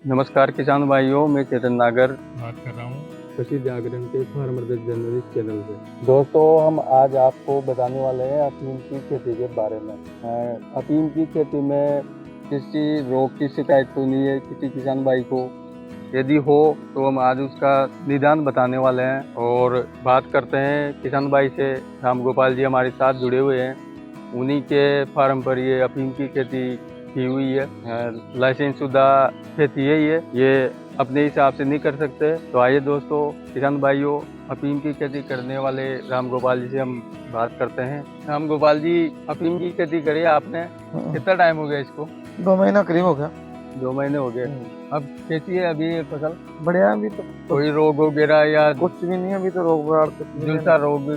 नमस्कार किसान भाइयों, मैं चेतन नागर बात कर रहा हूँ कृषि जागरण के फार्मर जर्नलिस्ट चैनल से। दोस्तों, हम आज आपको बताने वाले हैं अफीम की खेती के बारे में। अफीम की खेती में किसी रोग की शिकायत तो नहीं है किसी किसान भाई को। यदि हो तो हम आज उसका निदान बताने वाले हैं और बात करते हैं किसान भाई से। राम गोपाल जी हमारे साथ जुड़े हुए हैं, उन्हीं के फार्म पर ये अफीम की खेती की हुई है। लाइसेंस शुदा खेती है ये अपने हिसाब से नहीं कर सकते। तो आइए दोस्तों, किसान भाइयों, अफीम की खेती करने वाले राम गोपाल जी से हम बात करते हैं। राम गोपाल जी, अफीम की खेती करी है आपने, कितना टाइम हो गया इसको? 2 महीना करीब हो गया। 2 महीने हो गए। अब कैसी है अभी ये फसल? बढ़िया है अभी तो कोई रोग वगैरह या कुछ भी नहीं है, अभी तो रोग बराड़ झुलसा रोग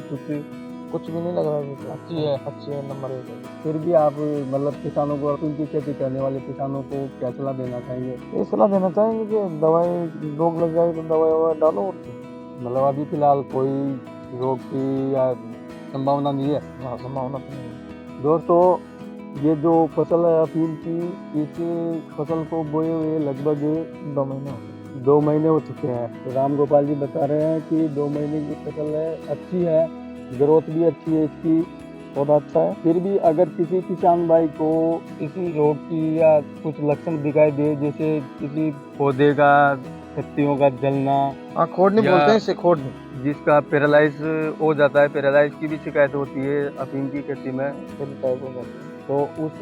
कुछ भी नहीं लग रहा है अभी तो। अच्छी है नंबर 1 है। फिर भी आप मतलब किसानों को, अफीम की खेती करने वाले किसानों को क्या सलाह देना चाहेंगे? ये सलाह देना चाहेंगे कि दवाई रोग लग जाए तो दवाई ववाई डालो और क्या। मतलब अभी फिलहाल कोई रोग की या संभावना नहीं है। हाँ, संभावना तो नहीं है। दोस्तों, ये जो फसल है अफीम की, इस फसल को बोए हुए लगभग 2 महीने हो गए। 2 महीने हो चुके हैं। तो राम गोपाल जी बता रहे हैं कि 2 महीने की फसल है, अच्छी है, ग्रोथ भी अच्छी है इसकी, पौधा अच्छा है। फिर भी अगर किसी किसान भाई को किसी रोग की या कुछ लक्षण दिखाई दे, जैसे किसी पौधे का पत्तियों का जलना, हाँ, खोडनी या बोलते हैं इसे, खोडनी। जिसका पैरालाइज हो जाता है, पैरालाइज की भी शिकायत होती है अफीम की खेती में, टाइप हो जाती है। तो उस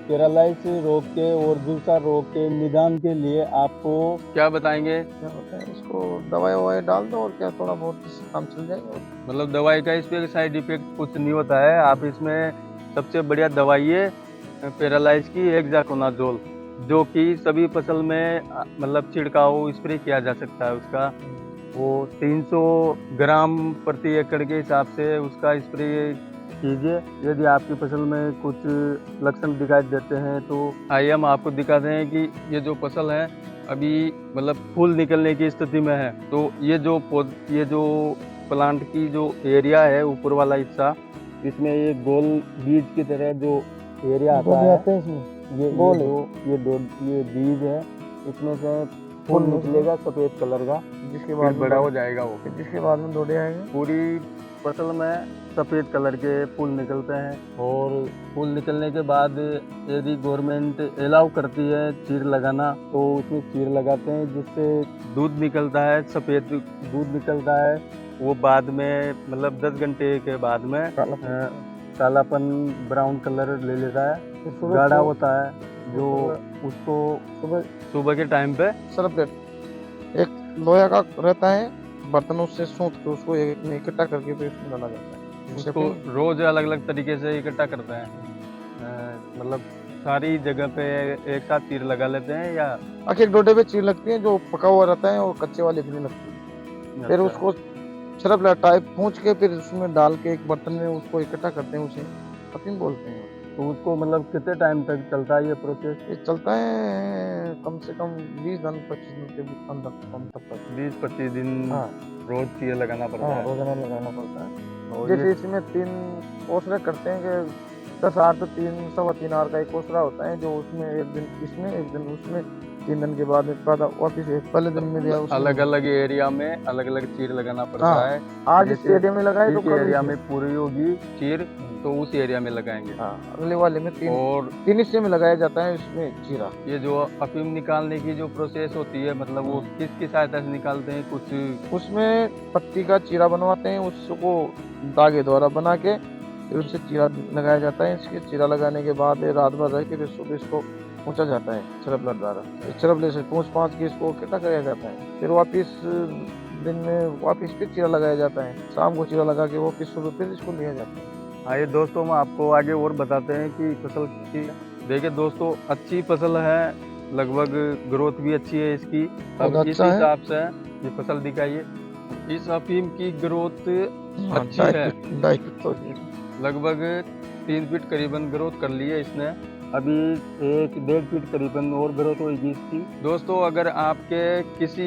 पैरालाइज रोग के और झुलसा रोग के निदान के लिए आपको क्या बताएंगे? क्या होता है, इसको दवाई ववाई डाल दो और क्या, थोड़ा बहुत इससे काम चल जाएगा। मतलब दवाई का इस पे साइड इफेक्ट कुछ नहीं होता है। आप इसमें सबसे बढ़िया दवाई है पैरालाइज की हेक्साकोनाजोल, जो कि सभी फसल में मतलब छिड़काव स्प्रे किया जा सकता है उसका। वो 300 ग्राम प्रति एकड़ के हिसाब से उसका स्प्रे कीजिए। यदि आपकी फसल में कुछ लक्षण दिखाई देते हैं तो आइए हम आपको दिखाते हैं कि ये जो फसल है अभी मतलब फूल निकलने की स्थिति में है। तो ये जो प्लांट की जो एरिया है, ऊपर वाला हिस्सा, इसमें ये गोल बीज की तरह जो एरिया आता गोली है, आते हैं इसमें, गोल है। ये बीज है, इसमें से फूल निकलेगा सफेद कलर का, जिसके बाद बड़ा हो जाएगा वो। जिसके बाद में डोडे आएंगे। पूरी फसल में सफेद कलर के फूल निकलते हैं और फूल निकलने के बाद यदि गवर्नमेंट अलाउ करती है चीर लगाना, तो उसमें चीर लगाते हैं, जिससे दूध निकलता है, सफेद दूध निकलता है। वो बाद में मतलब 10 घंटे के बाद में कालापन ब्राउन कलर ले लेता है, गाढ़ा होता है, जो उसको सुबह के टाइम पे सरफ एक लोहे का रहता है बर्तन, उससे सूंघ के उसको एक में इकट्ठा करके फिर उसमें डाला जाता है। उसको रोज अलग अलग तरीके से इकट्ठा करते हैं। मतलब सारी जगह पे एक साथ चीर लगा लेते हैं या आखिर एक डोडे पे चीर लगती है, जो पका हुआ रहता है और कच्चे वाले भी नहीं लगती। फिर उसको सरफ टाइप पूंछ के फिर उसमें डाल के एक बर्तन में उसको इकट्ठा करते हैं, उसे अफीम बोलते हैं। तो उसको मतलब कितने टाइम तक चलता है ये प्रोसेस? ये चलता है कम से कम 20 दिन 25 दिन के अंदर कम तक। 20-25 दिन। हाँ, रोज चीर लगाना पड़ता है। रोजाना लगाना पड़ता है। और जैसे इसमें 3 ओसरे करते हैं कि 10 आर तो 3 सवा 3 आर का एक ओसरा होता है, जो उसमें एक दिन इसमें एक दिन उसमें 3 दिन के बाद वापिस पहले दिन में दिया। अलग अलग एरिया में अलग अलग चीर लगाना पड़ता हाँ, है। आज इस एरिया में लगाए तो इस एरिया में पूरी होगी चीर, तो उस एरिया में लगाएंगे। हाँ, अगले वाले में 3 हिस्से में लगाया जाता है इसमें चीरा। ये जो अफीम निकालने की जो प्रोसेस होती है, मतलब वो किसकी सहायता से निकालते हैं? कुछ उसमें पत्ती का चीरा बनवाते हैं, उसको धागे द्वारा बना के फिर उससे चीरा लगाया जाता है। इसके चीरा लगाने के बाद रात भर रह के फिर सुबह इसको पूछा जाता है छरपलर द्वारा। छरपले से पूछ के इसको इकट्ठा कराया जाता है। फिर वापिस दिन में वापिस फिर चीरा लगाया जाता है, शाम को चीरा लगा के वो फिर सुबह फिर इसको लिया जाता है। आइए दोस्तों, हम आपको आगे और बताते हैं कि फसल की। देखिए दोस्तों, अच्छी फसल है, लगभग ग्रोथ भी अच्छी है इसकी। अब इस हिसाब से ये फसल दिखाइए। इस अफीम की ग्रोथ अच्छी है, लगभग 3 फीट करीबन ग्रोथ कर ली है इसने। अभी 1-1.5 फीट करीबन और ग्रोथ होगी इसकी। दोस्तों, अगर आपके किसी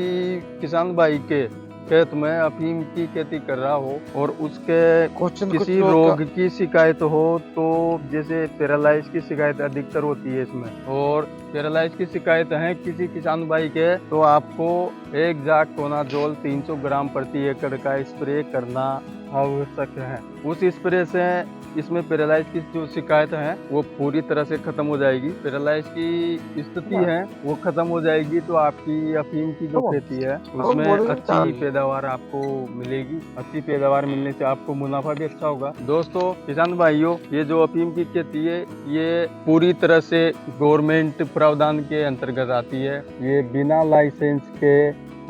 किसान भाई के खेत में अफीम की खेती कर रहा हो और उसके क्वेश्चन किसी रोग की शिकायत हो, तो जैसे पैरालाइज की शिकायत अधिकतर होती है इसमें, और पैरालाइज की शिकायत है किसी किसान भाई के, तो आपको एक जाग टोनाजोल 300 ग्राम प्रति एकड़ का स्प्रे करना आवश्यक है। उस स्प्रे से इसमें पैरालाइज की जो शिकायत है वो पूरी तरह से खत्म हो जाएगी। पैरालाइज की स्थिति है वो खत्म हो जाएगी, तो आपकी अफीम की जो खेती है उसमें अच्छी पैदावार आपको मिलेगी। अच्छी पैदावार मिलने से आपको मुनाफा भी अच्छा होगा। दोस्तों किसान भाइयों, ये जो अफीम की खेती है ये पूरी तरह से गवर्नमेंट प्रावधान के अंतर्गत आती है। ये बिना लाइसेंस के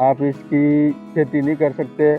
आप इसकी खेती नहीं कर सकते।